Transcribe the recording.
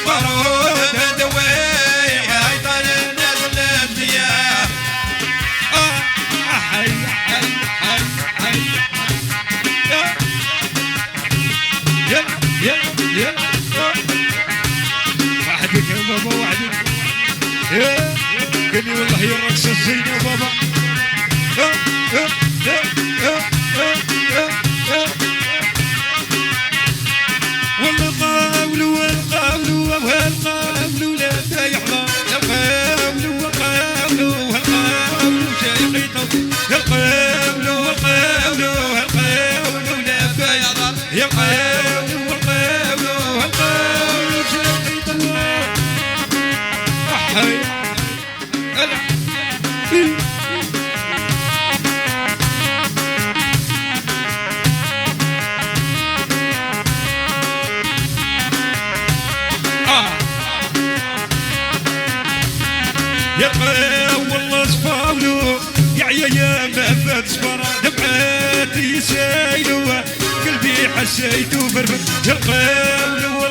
بارود دوي هاي طال نزلت يا حي حي حي حي يلا يلا يلا وحدك يا بابا وحدك قال لي والله يا الرقصة الزينة يا بابا والقول والقول والقول لا يحضر القول والقول والقول شيقيته القول والقول والقول لا يحضر القول والقول والقول شيقيته أحي يا والله صفاولو يا ما فات صفرا دمعاتي سايلو قلبي حسيتو فرفر يا القاولو